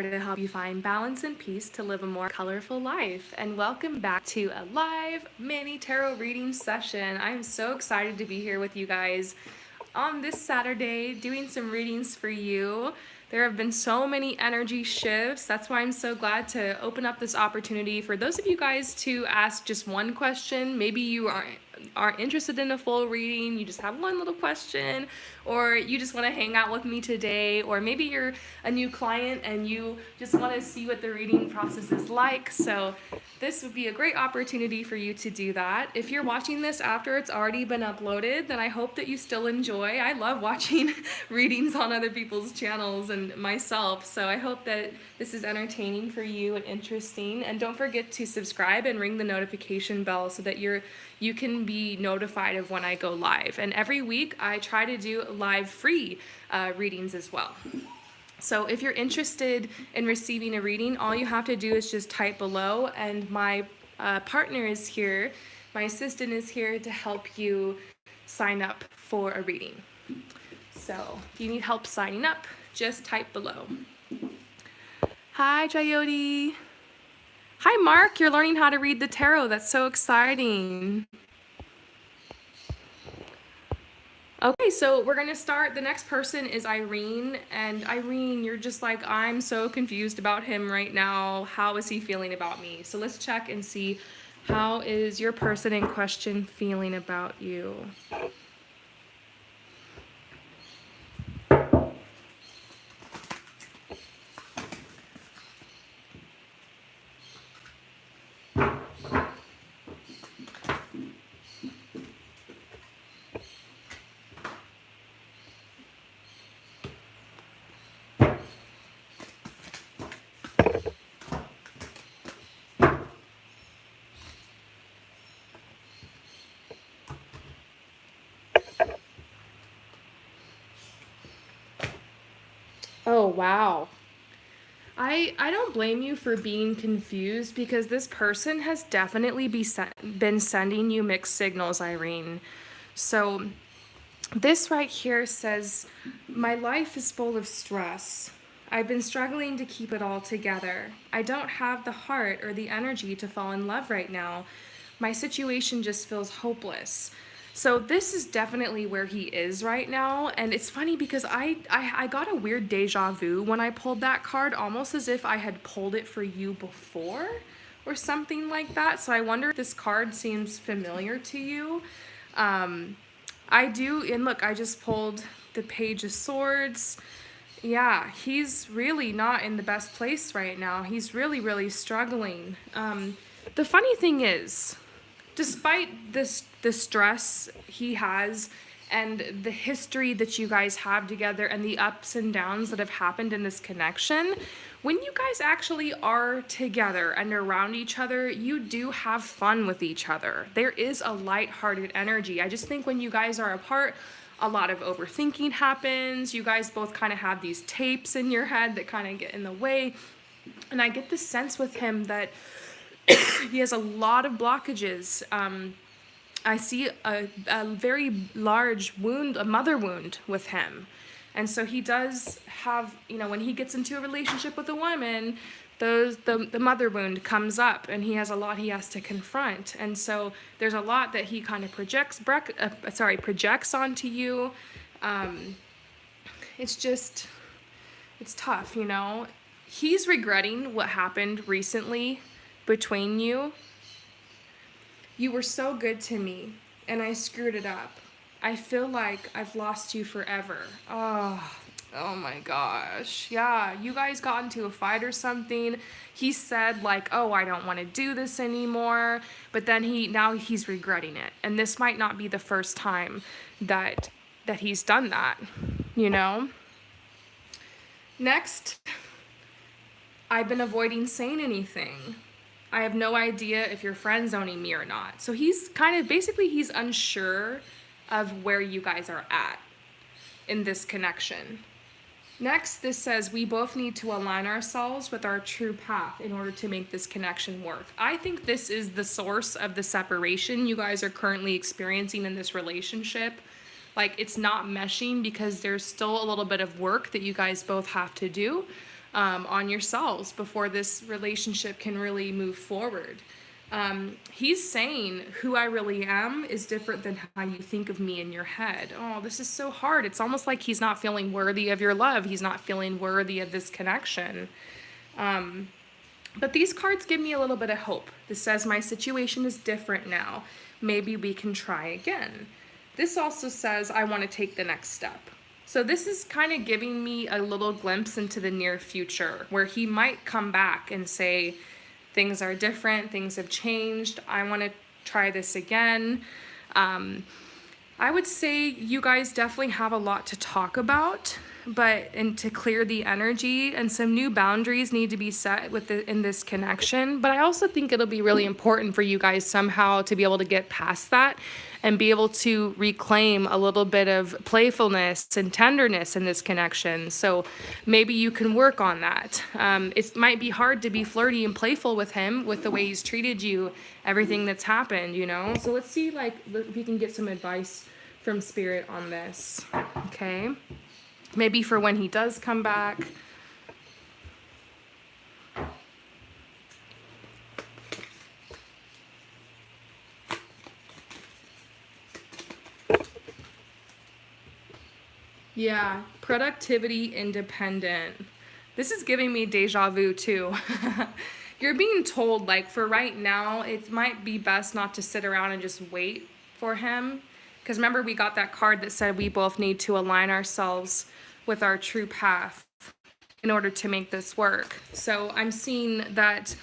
to help you find balance and peace to live a more colorful life. And welcome back to a live mini tarot reading session. I'm so excited to be here with you guys on this Saturday doing some readings for you. There have been so many energy shifts. That's why I'm so glad to open up this opportunity for those of you guys to ask just one question. Maybe you aren't interested in a full reading, you just have one little question, or you just want to hang out with me today, or maybe you're a new client and you just want to see what the reading process is like. So this would be a great opportunity for you to do that. If you're watching this after it's already been uploaded, then I hope that you still enjoy. I love watching readings on other people's channels and myself, so I hope that this is entertaining for you and interesting. And don't forget to subscribe and ring the notification bell so that you can be notified of when I go live. And every week I try to do live free readings as well. So if you're interested in receiving a reading, all you have to do is just type below, and my partner is here, my assistant is here to help you sign up for a reading. So if you need help signing up, just type below. Hi, Jayoti. Hi, Mark. You're learning how to read the tarot. That's so exciting. Okay, so we're gonna start. The next person is Irene, and Irene, you're just like, I'm so confused about him right now. How is he feeling about me? So let's check and see, how is your person in question feeling about you? Oh, wow. I don't blame you for being confused, because this person has definitely been sending you mixed signals, Irene. So this right here says, my life is full of stress. I've been struggling to keep it all together. I don't have the heart or the energy to fall in love right now. My situation just feels hopeless. So this is definitely where he is right now. And it's funny because I got a weird deja vu when I pulled that card, almost as if I had pulled it for you before or something like that. So I wonder if this card seems familiar to you. I do, and look, I just pulled the Page of Swords. Yeah, he's really not in the best place right now. He's really, really struggling. The funny thing is, despite the stress he has and the history that you guys have together and the ups and downs that have happened in this connection, when you guys actually are together and around each other, you do have fun with each other. There is a lighthearted energy. I just think when you guys are apart, a lot of overthinking happens. You guys both kind of have these tapes in your head that kind of get in the way. And I get the sense with him that he has a lot of blockages. I see a very large wound, a mother wound with him. And so he does have, when he gets into a relationship with a woman, the mother wound comes up, and he has a lot he has to confront. And so there's a lot that he kind of projects onto you. It's tough, He's regretting what happened recently between you. You were so good to me, and I screwed it up. I feel like I've lost you forever. Oh my gosh. Yeah, you guys got into a fight or something. He said like, oh, I don't want to do this anymore. But then now he's regretting it. And this might not be the first time that he's done that, Next, I've been avoiding saying anything. I have no idea if you're friend zoning me or not. So he's he's unsure of where you guys are at in this connection. Next, this says we both need to align ourselves with our true path in order to make this connection work. I think this is the source of the separation you guys are currently experiencing in this relationship. Like, it's not meshing because there's still a little bit of work that you guys both have to do. on yourselves before this relationship can really move forward. He's saying who I really am is different than how you think of me in your head. Oh, this is so hard. It's almost like he's not feeling worthy of your love. He's not feeling worthy of this connection. But these cards give me a little bit of hope. This says my situation is different now. Maybe we can try again. This also says I want to take the next step. So this is kind of giving me a little glimpse into the near future where he might come back and say, things are different, things have changed, I want to try this again. I would say you guys definitely have a lot to talk about, and to clear the energy, and some new boundaries need to be set in this connection. But I also think it'll be really important for you guys somehow to be able to get past that and be able to reclaim a little bit of playfulness and tenderness in this connection. So maybe you can work on that. It might be hard to be flirty and playful with him with the way he's treated you, everything that's happened, you know? So let's see if we can get some advice from Spirit on this, okay? Maybe for when he does come back. Yeah, productivity independent. This is giving me deja vu too. You're being told, like, for right now, it might be best not to sit around and just wait for him. Because remember, we got that card that said we both need to align ourselves with our true path in order to make this work. So I'm seeing that,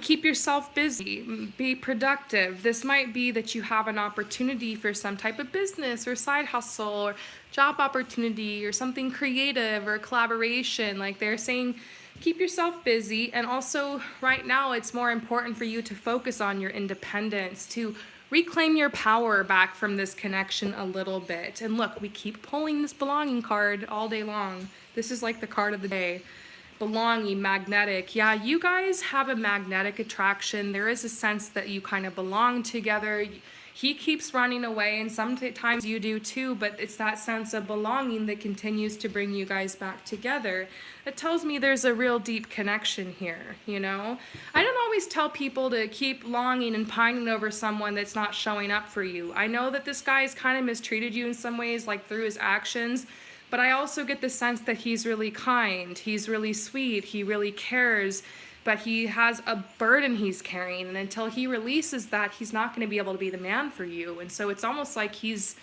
keep yourself busy, be productive. This might be that you have an opportunity for some type of business or side hustle or job opportunity or something creative or collaboration. Like they're saying, keep yourself busy. And also right now, it's more important for you to focus on your independence, to reclaim your power back from this connection a little bit. And look, we keep pulling this belonging card all day long. This is like the card of the day. Belonging, magnetic. Yeah, you guys have a magnetic attraction. There is a sense that you kind of belong together. He keeps running away, and sometimes you do too, but it's that sense of belonging that continues to bring you guys back together. It tells me there's a real deep connection here, you know? I don't always tell people to keep longing and pining over someone that's not showing up for you. I know that this guy's kind of mistreated you in some ways, like through his actions, but I also get the sense that he's really kind, he's really sweet, he really cares, but he has a burden he's carrying, and until he releases that, he's not going to be able to be the man for you. And so it's almost like he's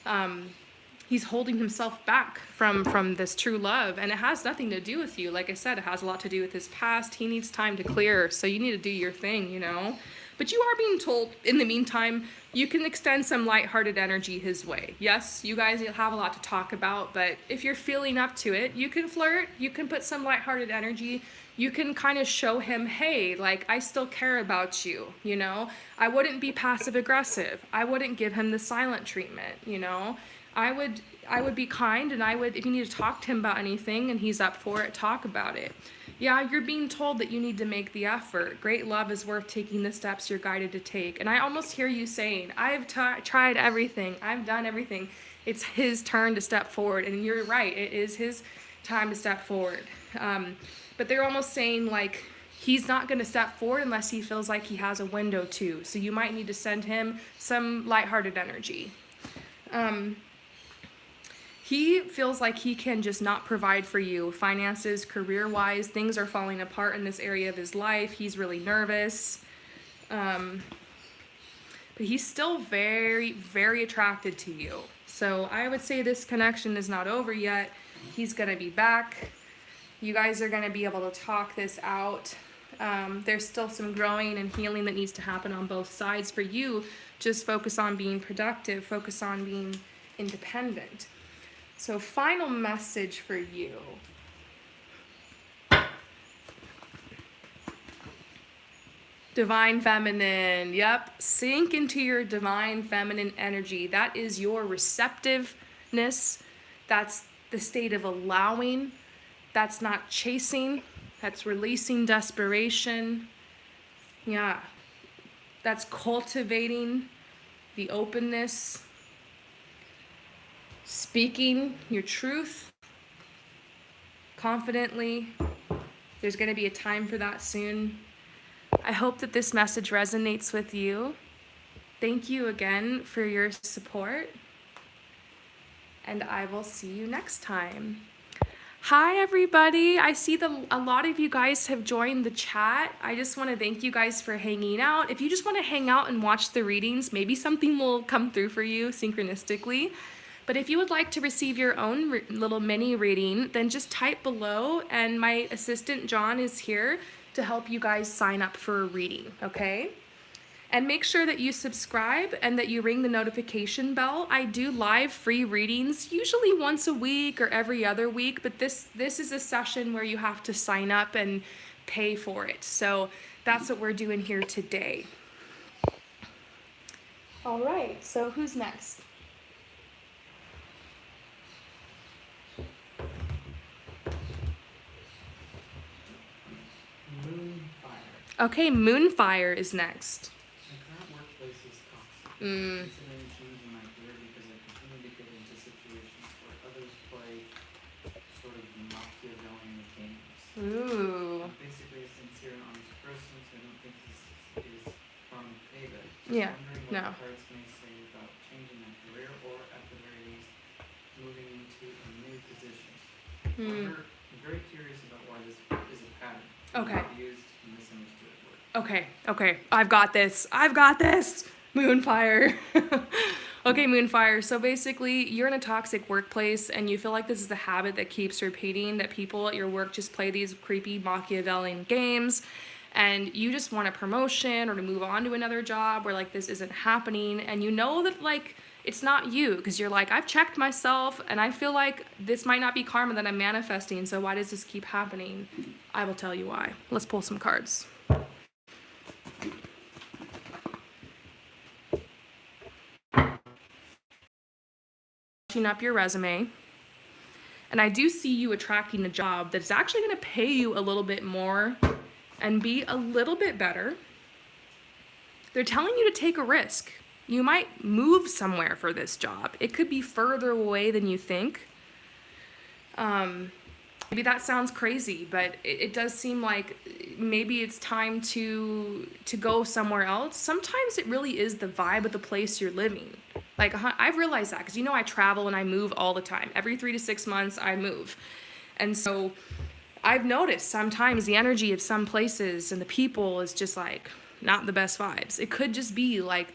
holding himself back from this true love, and it has nothing to do with you. Like I said, it has a lot to do with his past. He needs time to clear, so you need to do your thing, you know? But you are being told, in the meantime, you can extend some lighthearted energy his way. Yes, you guys have a lot to talk about, but if you're feeling up to it, you can flirt, you can put some lighthearted energy, you can kind of show him, hey, like, I still care about you, you know? I wouldn't be passive aggressive. I wouldn't give him the silent treatment, you know? I would be kind, and I would, if you need to talk to him about anything and he's up for it, talk about it. Yeah, you're being told that you need to make the effort. Great love is worth taking the steps you're guided to take. And I almost hear you saying, I've tried everything. I've done everything. It's his turn to step forward. And you're right. It is his time to step forward. But they're almost saying, like, he's not going to step forward unless he feels like he has a window to. So you might need to send him some lighthearted energy. He feels like he can just not provide for you. Finances, career-wise, things are falling apart in this area of his life. He's really nervous. But he's still very, very attracted to you. So I would say this connection is not over yet. He's going to be back. You guys are going to be able to talk this out. There's still some growing and healing that needs to happen on both sides for you. Just focus on being productive. Focus on being independent. So final message for you. Divine feminine. Yep. Sink into your divine feminine energy. That is your receptiveness. That's the state of allowing. That's not chasing. That's releasing desperation. Yeah. That's cultivating the openness. Speaking your truth. confidently. There's going to be a time for that soon. I hope that this message resonates with you. Thank you again for your support, and I will see you next time. Hi, everybody. I see that a lot of you guys have joined the chat. I just want to thank you guys for hanging out. If you just want to hang out and watch the readings, maybe something will come through for you synchronistically. But if you would like to receive your own little mini reading, then just type below, and my assistant John is here to help you guys sign up for a reading, okay? And make sure that you subscribe and that you ring the notification bell. I do live free readings, usually once a week or every other week, but this is a session where you have to sign up and pay for it. So that's what we're doing here today. All right, so who's next? Moonfire. Okay, Moonfire is next. My current workplace is toxic. Mm. Considering changing my career because I continue to get into situations where others play sort of Machiavellian games. Ooh. I'm basically a sincere and honest person, so I don't think this is from payback. Just Yeah, wondering what no. the cards may say about changing my career or, at the very least, moving into a new position. However, I'm very curious about why this is a pattern. Okay. Used and misunderstood at work. Okay. I've got this. Moonfire. Okay, Moonfire. So basically, you're in a toxic workplace and you feel like this is a habit that keeps repeating, that people at your work just play these creepy Machiavellian games, and you just want a promotion or to move on to another job where like this isn't happening, and you know that like it's not you, because you're like, I've checked myself and I feel like this might not be karma that I'm manifesting, so why does this keep happening? I will tell you why. Let's pull some cards. Up your resume, and I do see you attracting a job that's actually going to pay you a little bit more and be a little bit better. They're telling you to take a risk. You might move somewhere for this job. It could be further away than you think. Maybe that sounds crazy, but it does seem like maybe it's time to go somewhere else. Sometimes it really is the vibe of the place you're living. Like, I've realized that because, I travel and I move all the time. Every 3 to 6 months, I move. And so I've noticed sometimes the energy of some places and the people is just like not the best vibes. It could just be like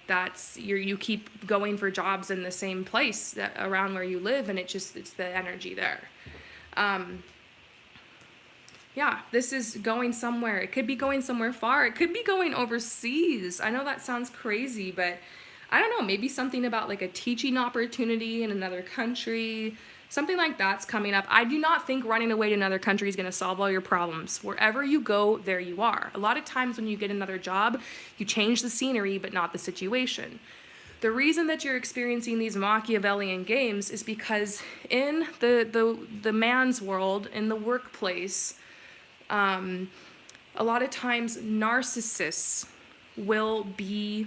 you keep going for jobs in the same place around where you live, and it's the energy there. Yeah, this is going somewhere. It could be going somewhere far. It could be going overseas. I know that sounds crazy, but I don't know, maybe something about like a teaching opportunity in another country, something like that's coming up. I do not think running away to another country is going to solve all your problems. Wherever you go, there you are. A lot of times when you get another job, you change the scenery, but not the situation. The reason that you're experiencing these Machiavellian games is because in the man's world, in the workplace, a lot of times narcissists will be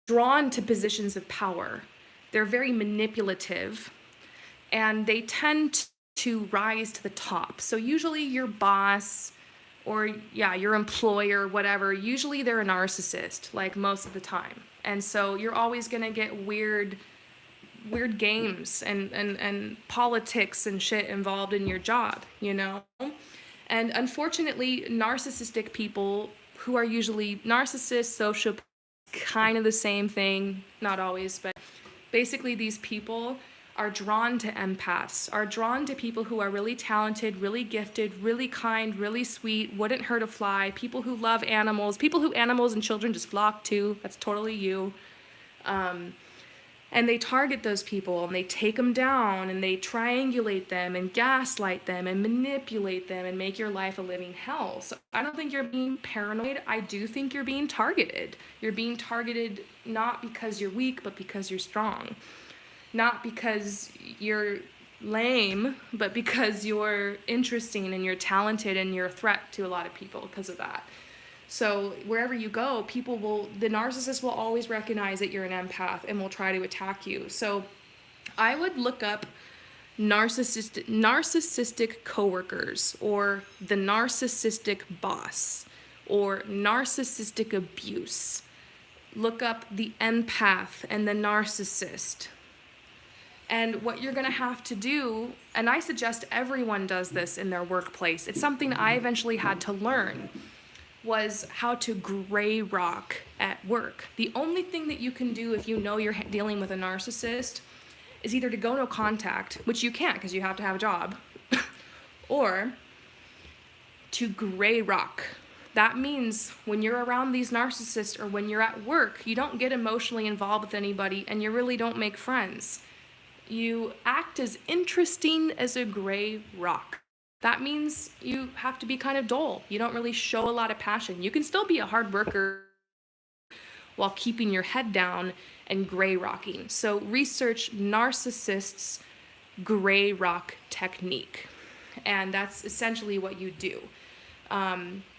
drawn to positions of power. They're very manipulative, and they tend to rise to the top. So usually your boss or your employer, whatever, usually they're a narcissist, like most of the time. And so you're always gonna get weird games and politics and shit involved in your job, And unfortunately, narcissistic people who are usually narcissists, sociopaths, kind of the same thing, not always, but basically these people are drawn to empaths, are drawn to people who are really talented, really gifted, really kind, really sweet, wouldn't hurt a fly, people who love animals, people who animals and children just flock to. That's totally you. And they target those people and they take them down and they triangulate them and gaslight them and manipulate them and make your life a living hell. So I don't think you're being paranoid. I do think you're being targeted. You're being targeted not because you're weak, but because you're strong. Not because you're lame, but because you're interesting and you're talented and you're a threat to a lot of people because of that. So wherever you go, the narcissist will always recognize that you're an empath and will try to attack you. So I would look up narcissistic coworkers, or the narcissistic boss, or narcissistic abuse. Look up the empath and the narcissist. And what you're going to have to do, and I suggest everyone does this in their workplace, it's something I eventually had to learn, was how to gray rock at work. The only thing that you can do if you know you're dealing with a narcissist is either to go no contact, which you can't because you have to have a job, or to gray rock. That means when you're around these narcissists or when you're at work, you don't get emotionally involved with anybody and you really don't make friends. You act as interesting as a gray rock. That means you have to be kind of dull. You don't really show a lot of passion. You can still be a hard worker while keeping your head down and gray rocking. So research narcissists' gray rock technique. And that's essentially what you do.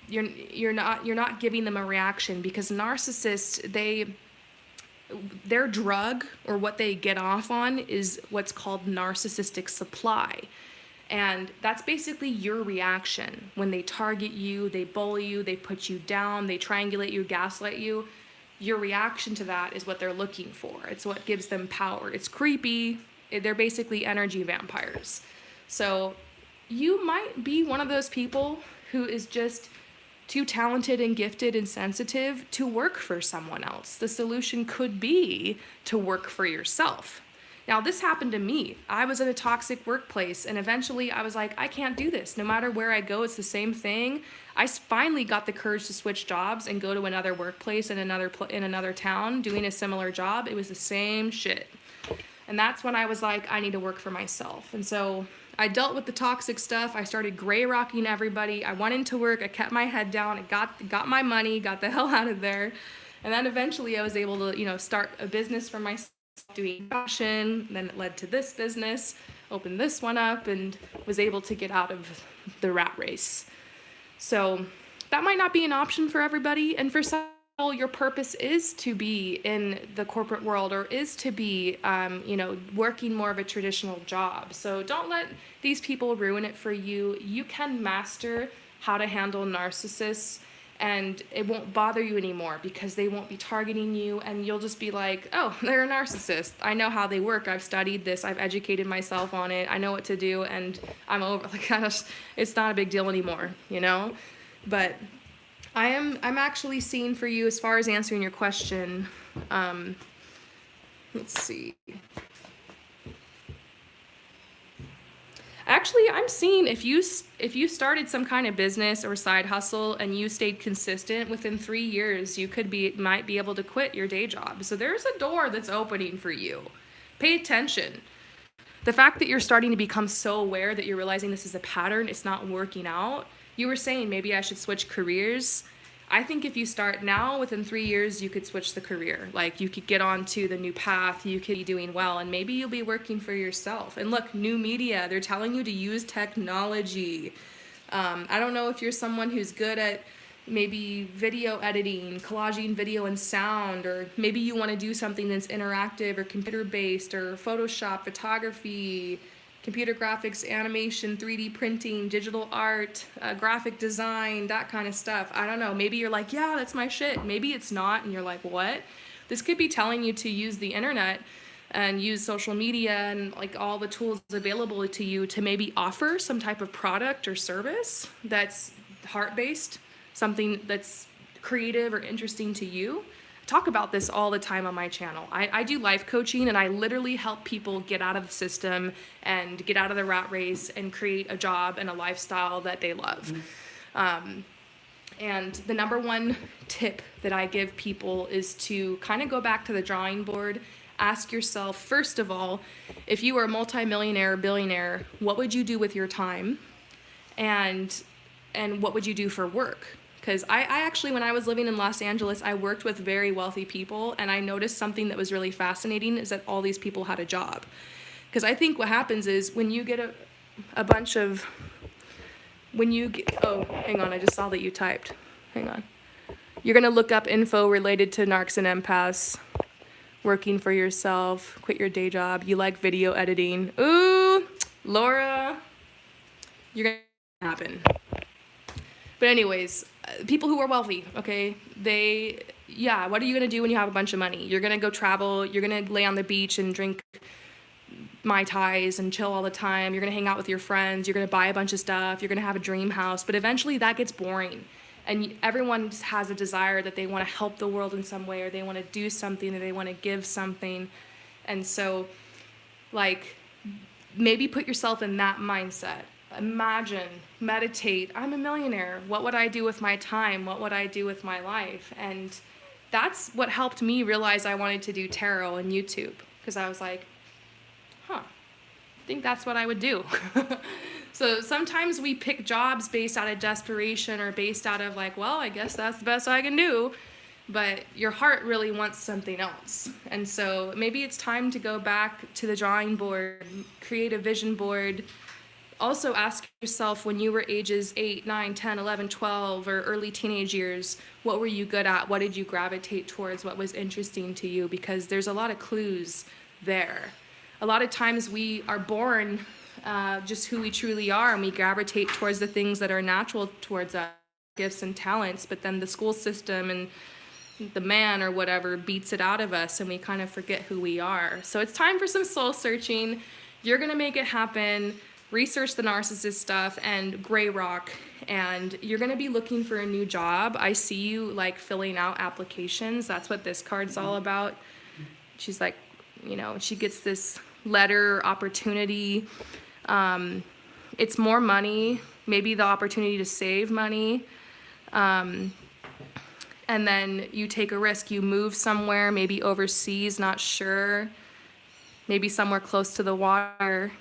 You're not giving them a reaction, because narcissists, their drug, or what they get off on, is what's called narcissistic supply. And that's basically your reaction. When they target you, they bully you, they put you down, they triangulate you, gaslight you, your reaction to that is what they're looking for. It's what gives them power. It's creepy. They're basically energy vampires. So you might be one of those people who is just too talented and gifted and sensitive to work for someone else. The solution could be to work for yourself. Now, this happened to me. I was in a toxic workplace, and eventually I was like, I can't do this. No matter where I go, it's the same thing. I finally got the courage to switch jobs and go to another workplace in another town doing a similar job. It was the same shit. And that's when I was like, I need to work for myself. And so I dealt with the toxic stuff. I started gray rocking everybody. I went into work. I kept my head down. I got my money, got the hell out of there. And then eventually I was able to, start a business for myself, doing fashion. Then it led to this business, opened this one up, and was able to get out of the rat race. So that might not be an option for everybody. And for some people, your purpose is to be in the corporate world, or is to be, working more of a traditional job. So don't let these people ruin it for you. You can master how to handle narcissists, and it won't bother you anymore because they won't be targeting you, and you'll just be like, oh, they're a narcissist. I know how they work. I've studied this. I've educated myself on it. I know what to do, and I'm over. It's not a big deal anymore, But I'm actually seeing for you, as far as answering your question, let's see. Actually, I'm seeing if you started some kind of business or side hustle and you stayed consistent, within 3 years, you might be able to quit your day job. So there's a door that's opening for you. Pay attention. The fact that you're starting to become so aware that you're realizing this is a pattern, it's not working out. You were saying maybe I should switch careers. I think if you start now, within 3 years, you could switch the career. Like, you could get onto the new path, you could be doing well, and maybe you'll be working for yourself. And look, new media, they're telling you to use technology. I don't know if you're someone who's good at maybe video editing, collaging video and sound, or maybe you want to do something that's interactive or computer-based, or Photoshop, photography, computer graphics, animation, 3D printing, digital art, graphic design, that kind of stuff. I don't know. Maybe you're like, yeah, that's my shit. Maybe it's not, and you're like, what? This could be telling you to use the internet and use social media and all the tools available to you to maybe offer some type of product or service that's heart-based, something that's creative or interesting to you. Talk about this all the time on my channel. I do life coaching, and I literally help people get out of the system and get out of the rat race and create a job and a lifestyle that they love. And the number one tip that I give people is to kind of go back to the drawing board. Ask yourself, first of all, if you were a multimillionaire or billionaire, what would you do with your time? And what would you do for work? Because I actually, when I was living in Los Angeles, I worked with very wealthy people, and I noticed something that was really fascinating, is that all these people had a job. Because I think what happens is when you get a bunch of, oh, hang on, I just saw that you typed. Hang on. You're going to look up info related to narcs and empaths, working for yourself, quit your day job, you like video editing. Ooh, Laura, you're gonna happen. But anyways, people who are wealthy, okay, what are you gonna do when you have a bunch of money? You're gonna go travel, you're gonna lay on the beach and drink Mai Tais and chill all the time. You're gonna hang out with your friends, you're gonna buy a bunch of stuff, you're gonna have a dream house, but eventually that gets boring. And everyone has a desire that they wanna help the world in some way, or they wanna do something, or they wanna give something. And so, like, maybe put yourself in that mindset. Imagine, meditate, I'm a millionaire. What would I do with my time? What would I do with my life? And that's what helped me realize I wanted to do tarot and YouTube, because I was like, I think that's what I would do. So sometimes we pick jobs based out of desperation or based out of like, well, I guess that's the best I can do. But your heart really wants something else. And so maybe it's time to go back to the drawing board, create a vision board. Also ask yourself, when you were ages 8, 9, 10, 11, 12, or early teenage years, what were you good at? What did you gravitate towards? What was interesting to you? Because there's a lot of clues there. A lot of times we are born just who we truly are, and we gravitate towards the things that are natural towards us, gifts and talents, but then the school system and the man or whatever beats it out of us, and we kind of forget who we are. So it's time for some soul searching. You're gonna make it happen. Research the narcissist stuff and gray rock, and you're gonna be looking for a new job. I see you like filling out applications. That's what this card's all about. She's like, she gets this letter opportunity. It's more money, maybe the opportunity to save money. And then you take a risk. You move somewhere, maybe overseas, not sure. Maybe somewhere close to the water.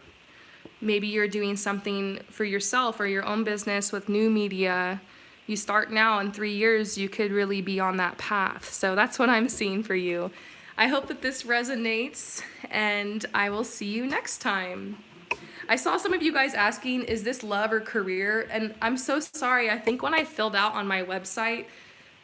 Maybe you're doing something for yourself or your own business with new media. You start now, in 3 years, you could really be on that path. So that's what I'm seeing for you. I hope that this resonates, and I will see you next time. I saw some of you guys asking, is this love or career? And I'm so sorry. I think when I filled out on my website,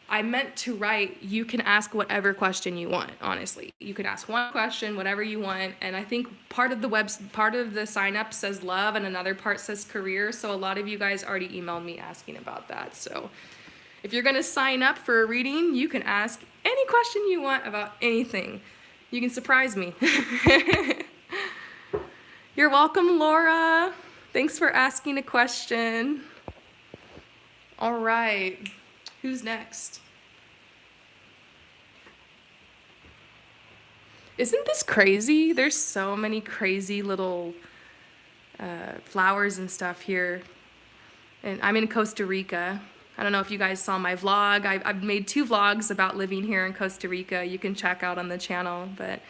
I meant to write, you can ask whatever question you want, honestly. You could ask one question, whatever you want. And I think part of the sign up says love and another part says career. So a lot of you guys already emailed me asking about that. So if you're gonna sign up for a reading, you can ask any question you want about anything. You can surprise me. You're welcome, Laura. Thanks for asking a question. All right. Who's next? Isn't this crazy? There's so many crazy little flowers and stuff here. And I'm in Costa Rica. I don't know if you guys saw my vlog. I've made 2 vlogs about living here in Costa Rica. You can check out on the channel. But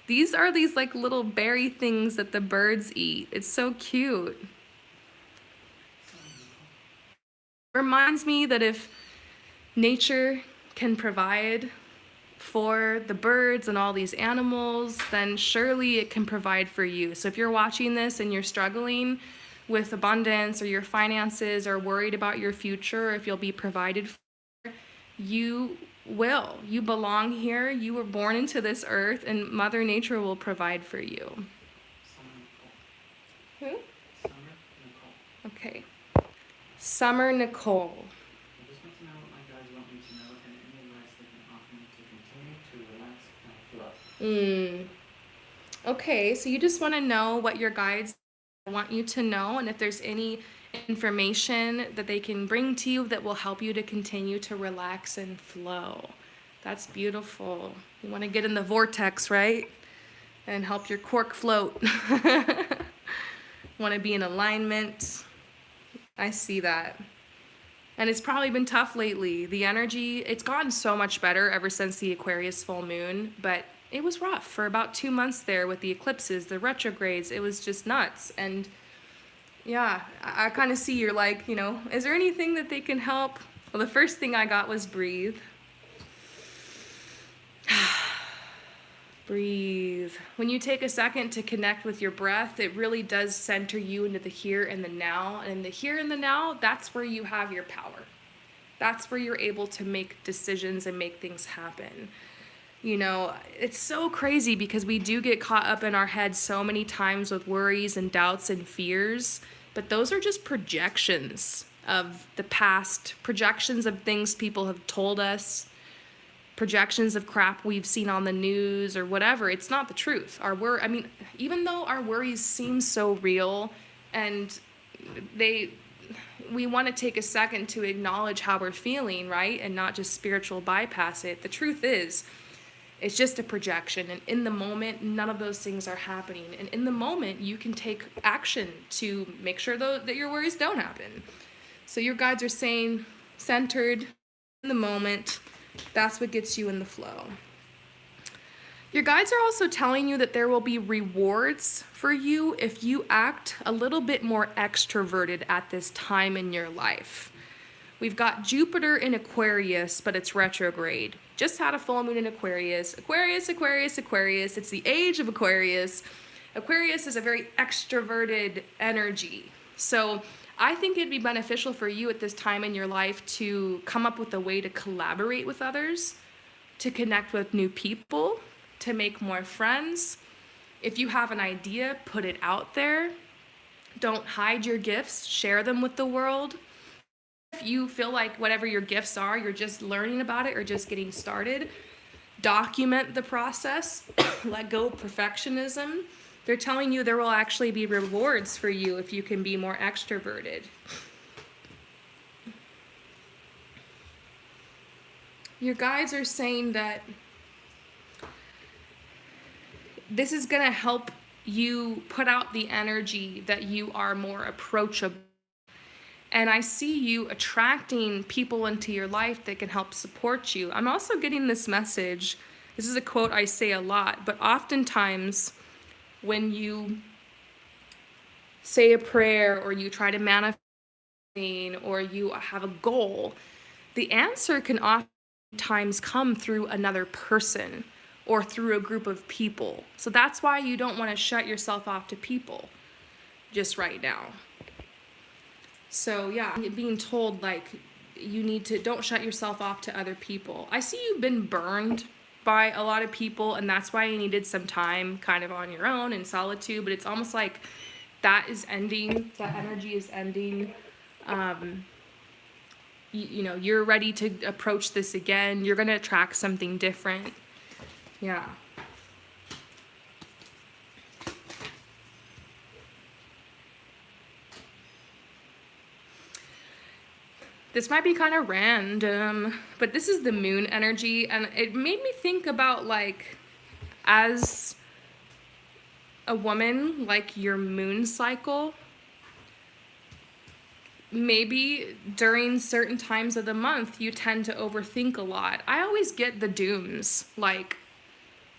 these are these like little berry things that the birds eat. It's so cute. Reminds me that if nature can provide for the birds and all these animals, then surely it can provide for you. So if you're watching this and you're struggling with abundance or your finances or worried about your future, or if you'll be provided for, you will. You belong here. You were born into this earth, and Mother Nature will provide for you. Who? Summer Nicole. Okay. Summer Nicole. I just want to know what my guides want me to know and any advice they can offer me to continue to relax and flow. Okay, so you just want to know what your guides want you to know, and if there's any information that they can bring to you that will help you to continue to relax and flow. That's beautiful. You want to get in the vortex, right? And help your cork float. Want to be in alignment. I see that. And it's probably been tough lately. The energy, it's gotten so much better ever since the Aquarius full moon, but it was rough for about 2 months there with the eclipses, the retrogrades. It was just nuts. And yeah, I kind of see you're like, is there anything that they can help? Well, the first thing I got was breathe. Breathe. When you take a second to connect with your breath, it really does center you into the here and the now. And in the here and the now, that's where you have your power. That's where you're able to make decisions and make things happen. You know, it's so crazy because we do get caught up in our heads so many times with worries and doubts and fears, but those are just projections of the past, projections of things people have told us, projections of crap we've seen on the news or whatever. It's not the truth. I mean, even though our worries seem so real and we want to take a second to acknowledge how we're feeling, right? And not just spiritual bypass it. The truth is, it's just a projection, and in the moment, none of those things are happening. And in the moment, you can take action to make sure that your worries don't happen. So your guides are saying, centered in the moment, that's what gets you in the flow. Your guides are also telling you that there will be rewards for you if you act a little bit more extroverted at this time in your life. We've got Jupiter in Aquarius, but it's retrograde. Just had a full moon in Aquarius. Aquarius. It's the age of Aquarius. Aquarius is a very extroverted energy. So I think it'd be beneficial for you at this time in your life to come up with a way to collaborate with others, to connect with new people, to make more friends. If you have an idea, put it out there. Don't hide your gifts. Share them with the world. If you feel like whatever your gifts are, you're just learning about it or just getting started, document the process. Let go of perfectionism. They're telling you there will actually be rewards for you if you can be more extroverted. Your guides are saying that this is going to help you put out the energy that you are more approachable. And I see you attracting people into your life that can help support you. I'm also getting this message. This is a quote I say a lot, but oftentimes when you say a prayer or you try to manifest or you have a goal, the answer can oftentimes come through another person or through a group of people. So that's why you don't want to shut yourself off to people just right now. So yeah, being told like don't shut yourself off to other people. I see you've been burned by a lot of people, and that's why you needed some time kind of on your own in solitude, but it's almost like that is ending, that energy is ending. You're ready to approach this again. You're going to attract something different. Yeah. This might be kind of random, but this is the moon energy, and it made me think about, like, as a woman, like, your moon cycle. Maybe during certain times of the month, you tend to overthink a lot. I always get the dooms, like,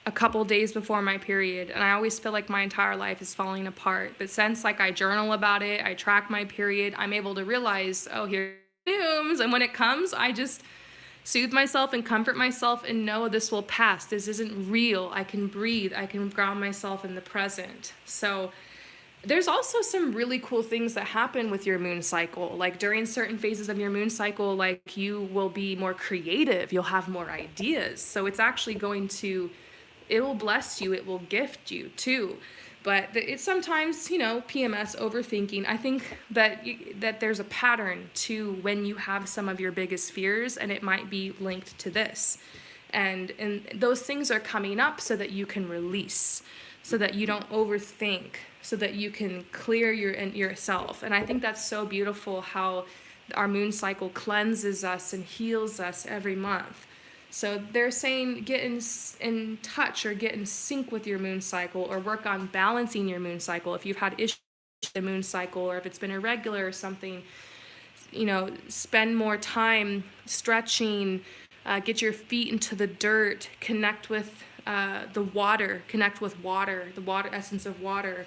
a couple days before my period, and I always feel like my entire life is falling apart. But since, like, I journal about it, I track my period, I'm able to realize, oh, here dooms, and when it comes, I just soothe myself and comfort myself and know this will pass. This isn't real. I can breathe. I can ground myself in the present. So there's also some really cool things that happen with your moon cycle. Like during certain phases of your moon cycle, like you will be more creative. You'll have more ideas. So it's actually it will bless you. It will gift you too. But it's sometimes, PMS, overthinking. I think that there's a pattern to when you have some of your biggest fears, and it might be linked to this. And those things are coming up so that you can release, so that you don't overthink, so that you can clear yourself. And I think that's so beautiful how our moon cycle cleanses us and heals us every month. So they're saying get in touch or get in sync with your moon cycle, or work on balancing your moon cycle. If you've had issues with the moon cycle, or if it's been irregular or something, spend more time stretching, get your feet into the dirt, connect with the water, the water essence of water.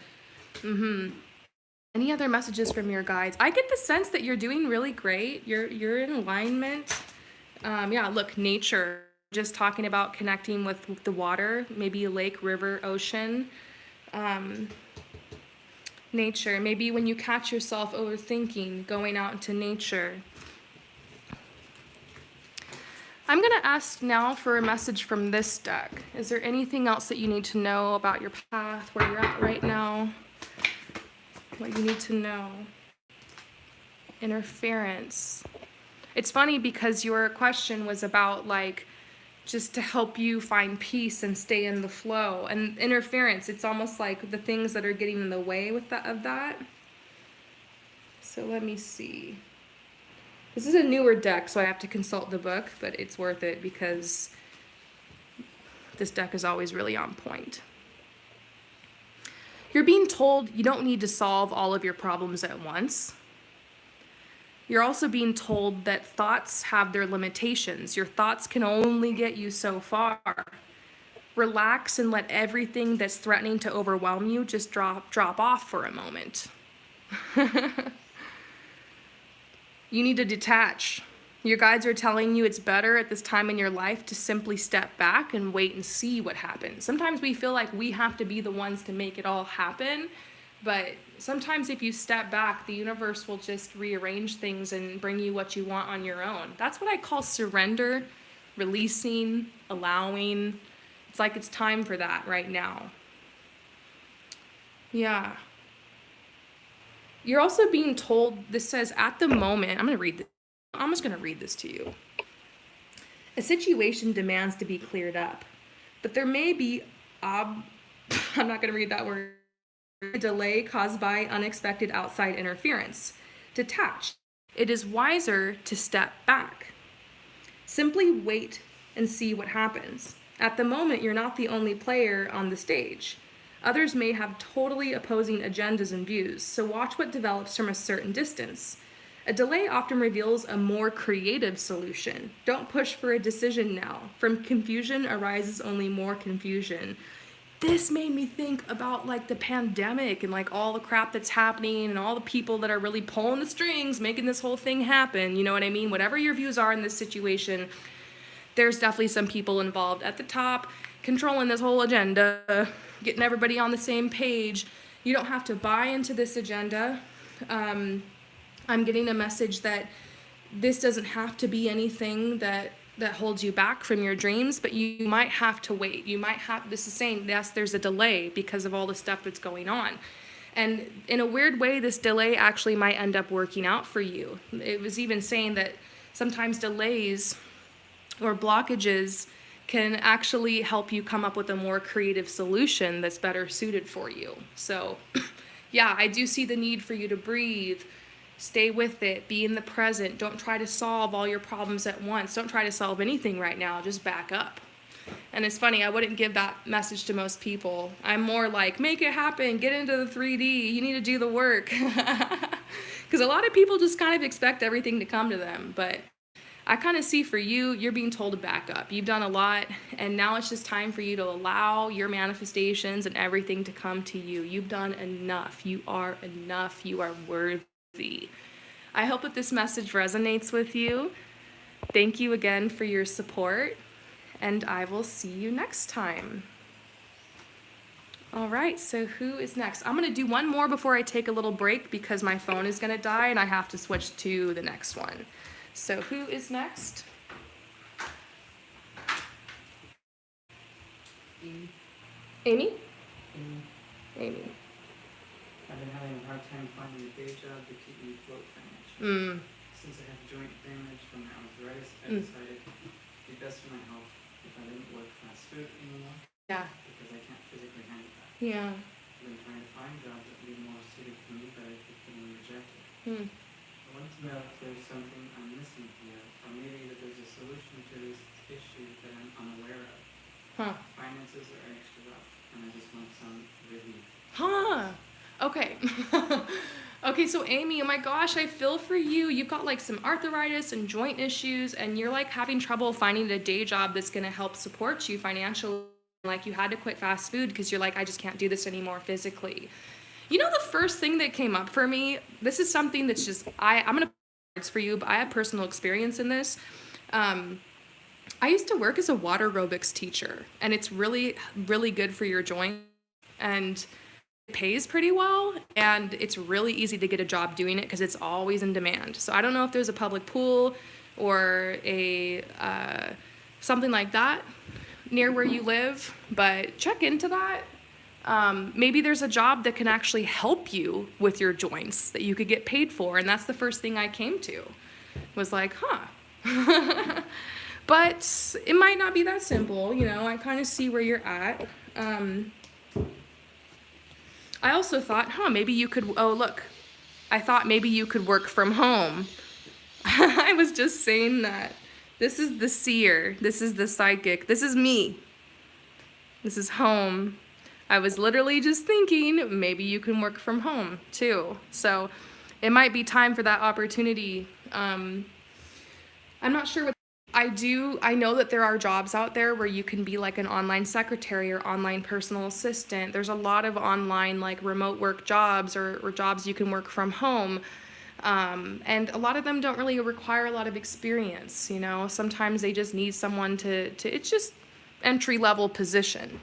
Any other messages from your guides? I get the sense that you're doing really great. You're in alignment. Look, nature, just talking about connecting with the water, maybe a lake, river, ocean. Nature, maybe when you catch yourself overthinking, going out into nature. I'm going to ask now for a message from this deck. Is there anything else that you need to know about your path, where you're at right now? What you need to know? Interference. It's funny because your question was about like just to help you find peace and stay in the flow. And interference, it's almost like the things that are getting in the way with of that. So let me see. This is a newer deck, so I have to consult the book, but it's worth it because this deck is always really on point. You're being told you don't need to solve all of your problems at once. You're also being told that thoughts have their limitations. Your thoughts can only get you so far. Relax and let everything that's threatening to overwhelm you just drop off for a moment. You need to detach. Your guides are telling you it's better at this time in your life to simply step back and wait and see what happens. Sometimes we feel like we have to be the ones to make it all happen, but sometimes if you step back, the universe will just rearrange things and bring you what you want on your own. That's what I call surrender, releasing, allowing. It's like it's time for that right now. Yeah. You're also being told, this says, at the moment, I'm just going to read this to you. A situation demands to be cleared up, but there may be, I'm not going to read that word, a delay caused by unexpected outside interference. Detach. It is wiser to step back. Simply wait and see what happens. At the moment, you're not the only player on the stage. Others may have totally opposing agendas and views, so watch what develops from a certain distance. A delay often reveals a more creative solution. Don't push for a decision now. From confusion arises only more confusion. This made me think about like the pandemic and like all the crap that's happening and all the people that are really pulling the strings, making this whole thing happen. You know what I mean? Whatever your views are in this situation, there's definitely some people involved at the top controlling this whole agenda, getting everybody on the same page. You don't have to buy into this agenda. I'm getting a message that this doesn't have to be anything that holds you back from your dreams, but you might have to wait. You might have, this is saying, yes, there's a delay because of all the stuff that's going on. And in a weird way, this delay actually might end up working out for you. It was even saying that sometimes delays or blockages can actually help you come up with a more creative solution that's better suited for you. So yeah, I do see the need for you to breathe, stay with it, be in the present. Don't try to solve all your problems at once. Don't try to solve anything right now, just back up. And it's funny, I wouldn't give that message to most people. I'm more like, make it happen, get into the 3D, you need to do the work. Because a lot of people just kind of expect everything to come to them, but I kind of see for you, you're being told to back up. You've done a lot, and now it's just time for you to allow your manifestations and everything to come to you. You've done enough. You are enough. You are worthy. I hope that this message resonates with you. Thank you again for your support, and I will see you next time. All right, so who is next? I'm going to do one more before I take a little break because my phone is going to die and I have to switch to the next one. So who is next? Amy. Amy? Amy. Amy. I've been having a hard time finding a day job to keep me afloat financially. Since I have joint damage from my arthritis, I decided it'd be best for my health if I didn't work fast food anymore. Yeah. Because I can't physically handle that. Yeah. I've been trying to find jobs that would be more suited for me, but I keep getting rejected. I want to know if there's something I'm missing here, or maybe that there's a solution to this issue that I'm unaware of. Finances are extra rough, and I just want some relief. Okay. Okay, so Amy, oh my gosh, I feel for you. You've got like some arthritis and joint issues, and you're like having trouble finding a day job that's going to help support you financially. Like you had to quit fast food because you're like, I just can't do this anymore physically. You know, the first thing that came up for me, this is something that's just, I'm going to put words for you, but I have personal experience in this. I used to work as a water aerobics teacher, and it's really, really good for your joints, and it pays pretty well, and it's really easy to get a job doing it because it's always in demand. So I don't know if there's a public pool or a something like that near where you live, but check into that. Maybe there's a job that can actually help you with your joints that you could get paid for, and that's the first thing I came to, was like, huh. But it might not be that simple, you know, I kind of see where you're at. I also thought, maybe you could, I thought maybe you could work from home. I was just saying that. This is the seer. This is the psychic. This is me. This is home. I was literally just thinking maybe you can work from home too. So it might be time for that opportunity. I'm not sure what I know that there are jobs out there where you can be like an online secretary or online personal assistant. There's a lot of online like remote work jobs or jobs you can work from home. And a lot of them don't really require a lot of experience, you know. Sometimes they just need someone to it's just entry-level position.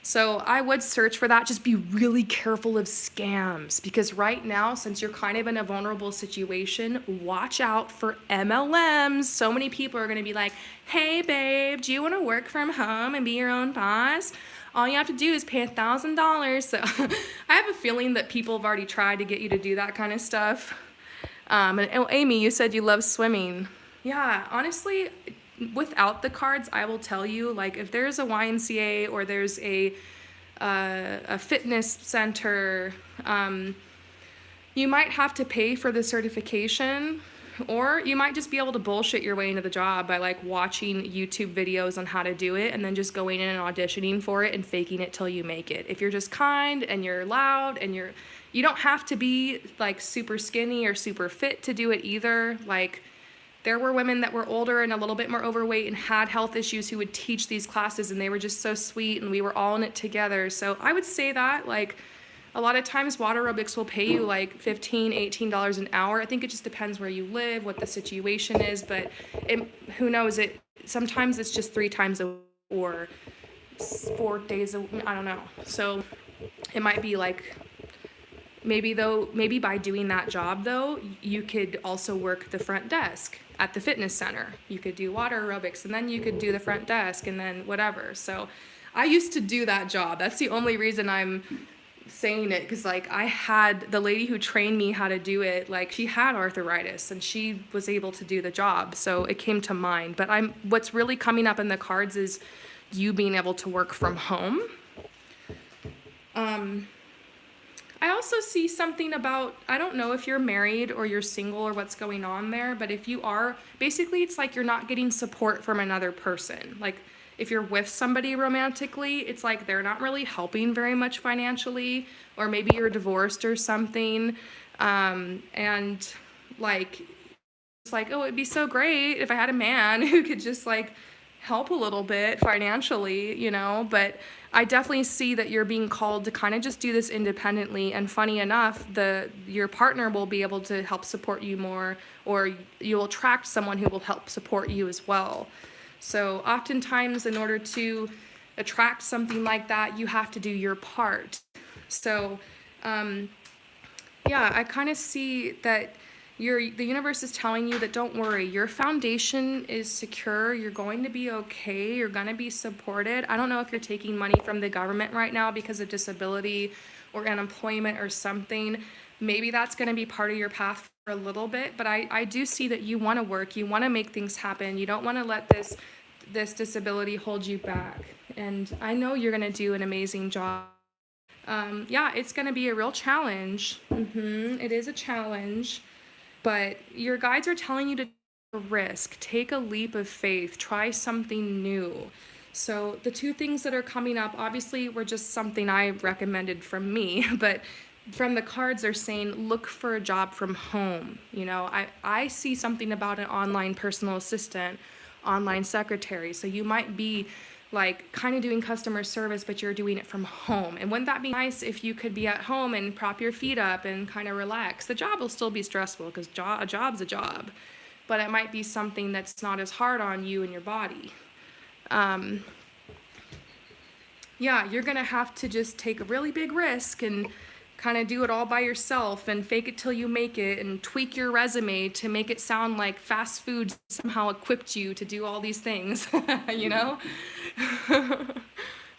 So I would search for that. Just be really careful of scams, because right now, since you're kind of in a vulnerable situation, watch out for MLMs. So many people are going to be like, hey, babe, do you want to work from home and be your own boss? All you have to do is pay $1,000. So I have a feeling that people have already tried to get you to do that kind of stuff. And Amy, you said you love swimming. Yeah, honestly, without the cards, I will tell you, like, if there's a YMCA or there's a fitness center, you might have to pay for the certification, or you might just be able to bullshit your way into the job by like watching YouTube videos on how to do it and then just going in and auditioning for it and faking it till you make it. If you're just kind and you're loud and you don't have to be like super skinny or super fit to do it either. Like, there were women that were older and a little bit more overweight and had health issues who would teach these classes, and they were just so sweet, and we were all in it together. So I would say that, like, a lot of times water aerobics will pay you like $15, $18 an hour. I think it just depends where you live, what the situation is, but who knows, sometimes it's just 3 times a week or 4 days a week, I don't know. So it might be like, maybe by doing that job though, you could also work the front desk at the fitness center. You could do water aerobics, and then you could do the front desk, and then whatever. So I used to do that job. That's the only reason I'm saying it, because like I had the lady who trained me how to do it, like she had arthritis and she was able to do the job, so it came to mind. But what's really coming up in the cards is you being able to work from home. I also see something about, I don't know if you're married or you're single or what's going on there, but if you are, basically it's like you're not getting support from another person. Like, if you're with somebody romantically, it's like they're not really helping very much financially, or maybe you're divorced or something, and like, it's like, oh, it'd be so great if I had a man who could just like help a little bit financially, you know. But I definitely see that you're being called to kind of just do this independently, and funny enough, your partner will be able to help support you more, or you'll attract someone who will help support you as well. So oftentimes, in order to attract something like that, you have to do your part. So yeah, I kind of see that the universe is telling you that don't worry, your foundation is secure, you're going to be okay, you're going to be supported. I don't know if you're taking money from the government right now because of disability or unemployment or something. Maybe that's going to be part of your path for a little bit, but I do see that you want to work, you want to make things happen, you don't want to let this disability hold you back. And I know you're going to do an amazing job. Yeah, it's going to be a real challenge. It is a challenge. But your guides are telling you to take a risk, take a leap of faith, try something new. So the 2 things that are coming up, obviously, were just something I recommended from me, but from the cards are saying, look for a job from home. You know, I see something about an online personal assistant, online secretary. So you might be like kind of doing customer service, but you're doing it from home. And wouldn't that be nice if you could be at home and prop your feet up and kind of relax? The job will still be stressful, because a job's a job, but it might be something that's not as hard on you and your body. Yeah, you're gonna have to just take a really big risk and kind of do it all by yourself and fake it till you make it and tweak your resume to make it sound like fast food somehow equipped you to do all these things, you know?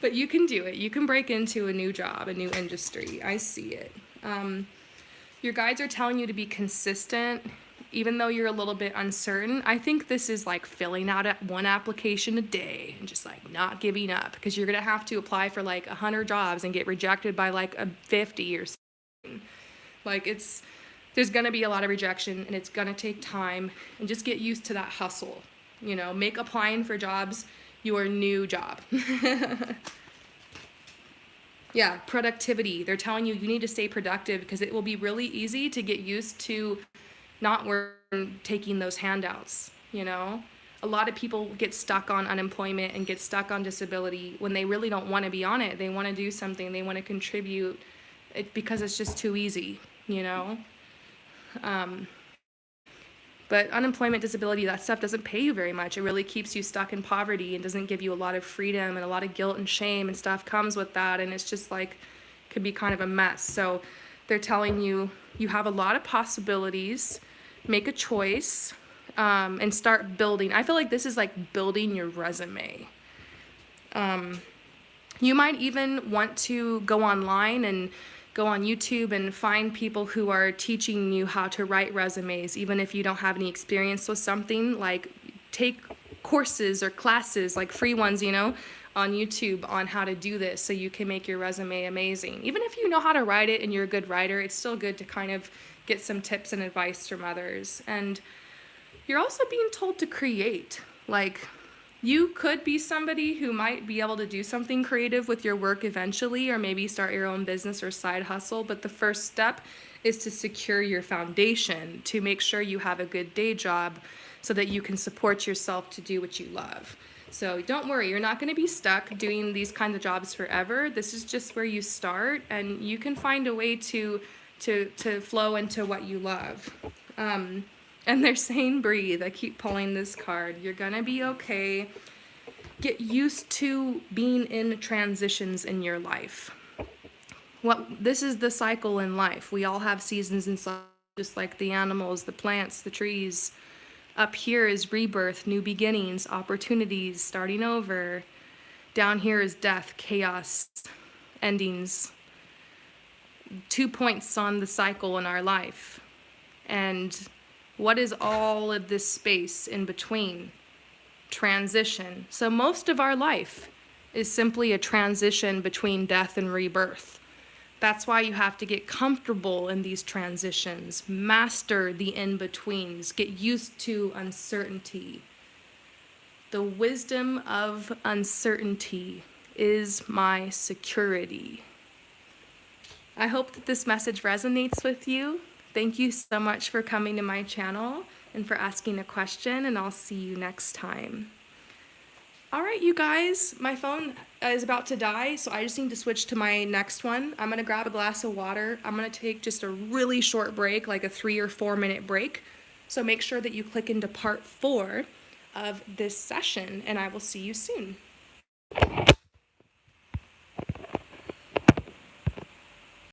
But you can do it. You can break into a new job, a new industry. I see it. Your guides are telling you to be consistent, even though you're a little bit uncertain. I think this is like filling out one application a day and just like not giving up, because you're going to have to apply for like 100 jobs and get rejected by like a 50 or something. Like there's going to be a lot of rejection, and it's going to take time, and just get used to that hustle. You know, make applying for jobs your new job. Yeah, productivity. They're telling you need to stay productive, because it will be really easy to get used to not working, taking those handouts, you know? A lot of people get stuck on unemployment and get stuck on disability when they really don't want to be on it. They want to do something, they want to contribute, because it's just too easy, you know? But unemployment, disability, that stuff doesn't pay you very much. It really keeps you stuck in poverty and doesn't give you a lot of freedom, and a lot of guilt and shame and stuff comes with that. And it's just like, could be kind of a mess. So they're telling you, you have a lot of possibilities, make a choice, and start building. I feel like this is like building your resume. You might even want to go online and go on YouTube and find people who are teaching you how to write resumes, even if you don't have any experience with something. Like, take courses or classes, like free ones, you know, on YouTube on how to do this so you can make your resume amazing. Even if you know how to write it and you're a good writer, it's still good to kind of get some tips and advice from others. And you're also being told to create. Like, you could be somebody who might be able to do something creative with your work eventually, or maybe start your own business or side hustle. But the first step is to secure your foundation, to make sure you have a good day job so that you can support yourself to do what you love. So don't worry, you're not going to be stuck doing these kinds of jobs forever. This is just where you start, and you can find a way to flow into what you love. And they're saying breathe. I keep pulling this card. You're gonna be okay. Get used to being in transitions in your life. This is the cycle in life. We all have seasons and cycles, just like the animals, the plants, the trees. Up here is rebirth, new beginnings, opportunities, starting over. Down here is death, chaos, endings. 2 points on the cycle in our life. And what is all of this space in between? Transition. So most of our life is simply a transition between death and rebirth. That's why you have to get comfortable in these transitions, master the in-betweens, get used to uncertainty. The wisdom of uncertainty is my security. I hope that this message resonates with you. Thank you so much for coming to my channel and for asking a question, and I'll see you next time. All right, you guys, my phone is about to die, so I just need to switch to my next one. I'm gonna grab a glass of water. I'm gonna take just a really short break, like a 3 or 4 minute break. So make sure that you click into part 4 of this session, and I will see you soon.